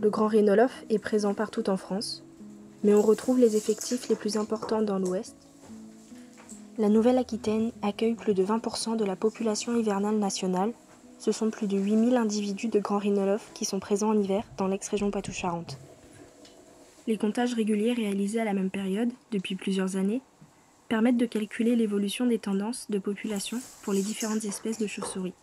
Le grand rhinolophe est présent partout en France, mais on retrouve les effectifs les plus importants dans l'Ouest. La Nouvelle-Aquitaine accueille plus de 20% de la population hivernale nationale. Ce sont plus de 8000 individus de grands rhinolophes qui sont présents en hiver dans l'ex-région Poitou-Charentes. Les comptages réguliers réalisés à la même période, depuis plusieurs années, permettent de calculer l'évolution des tendances de population pour les différentes espèces de chauves-souris.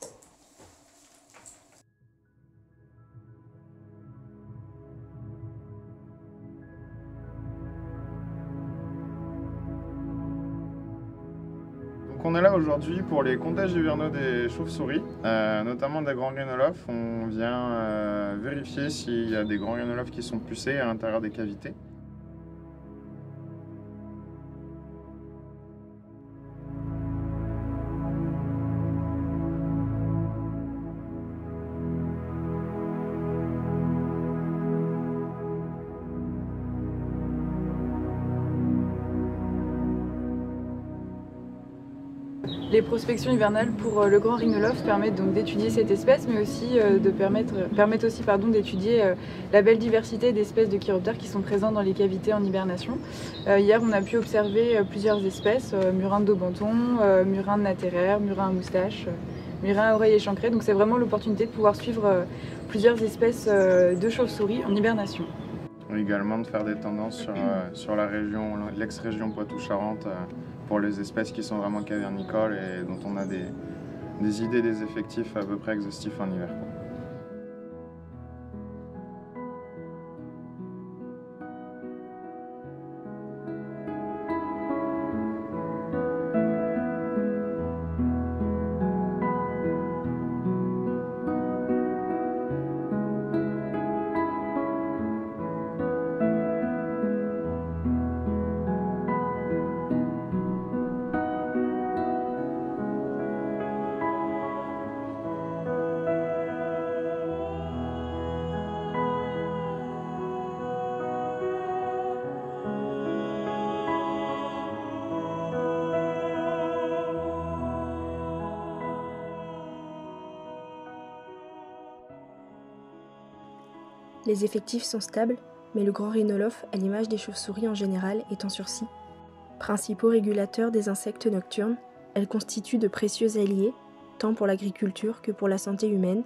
Donc on est là aujourd'hui pour les comptages hivernaux des chauves-souris, notamment des grands rhinolophes. On vient vérifier s'il y a des grands rhinolophes qui sont pucés à l'intérieur des cavités. Les prospections hivernales pour le grand rhinolophe permettent donc d'étudier cette espèce, mais aussi permettent aussi d'étudier la belle diversité d'espèces de chiroptères qui sont présents dans les cavités en hibernation. Hier, on a pu observer plusieurs espèces, murin de Daubenton, murin de Natéraire, murin à moustache, murin à oreilles échancrées. Donc c'est vraiment l'opportunité de pouvoir suivre plusieurs espèces de chauves-souris en hibernation. Également de faire des tendances sur la région, l'ex-région Poitou-Charentes pour les espèces qui sont vraiment cavernicoles et dont on a des idées des effectifs à peu près exhaustifs en hiver. Les effectifs sont stables, mais le grand rhinolophe, à l'image des chauves-souris en général, est en sursis. Principaux régulateurs des insectes nocturnes, elles constituent de précieux alliés, tant pour l'agriculture que pour la santé humaine,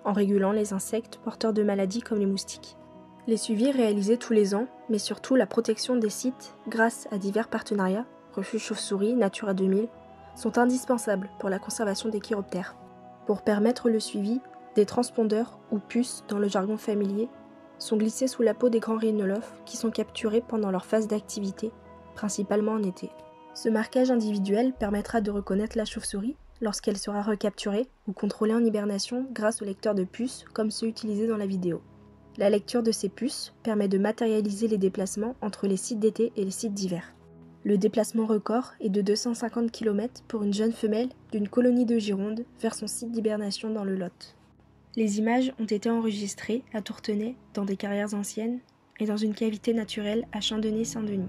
en régulant les insectes porteurs de maladies comme les moustiques. Les suivis réalisés tous les ans, mais surtout la protection des sites grâce à divers partenariats, Refuge Chauve-souris, Natura 2000, sont indispensables pour la conservation des chiroptères. Pour permettre le suivi, des transpondeurs, ou puces dans le jargon familier, sont glissés sous la peau des grands rhinolophes qui sont capturés pendant leur phase d'activité, principalement en été. Ce marquage individuel permettra de reconnaître la chauve-souris lorsqu'elle sera recapturée ou contrôlée en hibernation grâce au lecteur de puces comme ceux utilisés dans la vidéo. La lecture de ces puces permet de matérialiser les déplacements entre les sites d'été et les sites d'hiver. Le déplacement record est de 250 km pour une jeune femelle d'une colonie de Gironde vers son site d'hibernation dans le Lot. Les images ont été enregistrées à Tourtenay, dans des carrières anciennes, et dans une cavité naturelle à Chandonnay-Saint-Denis.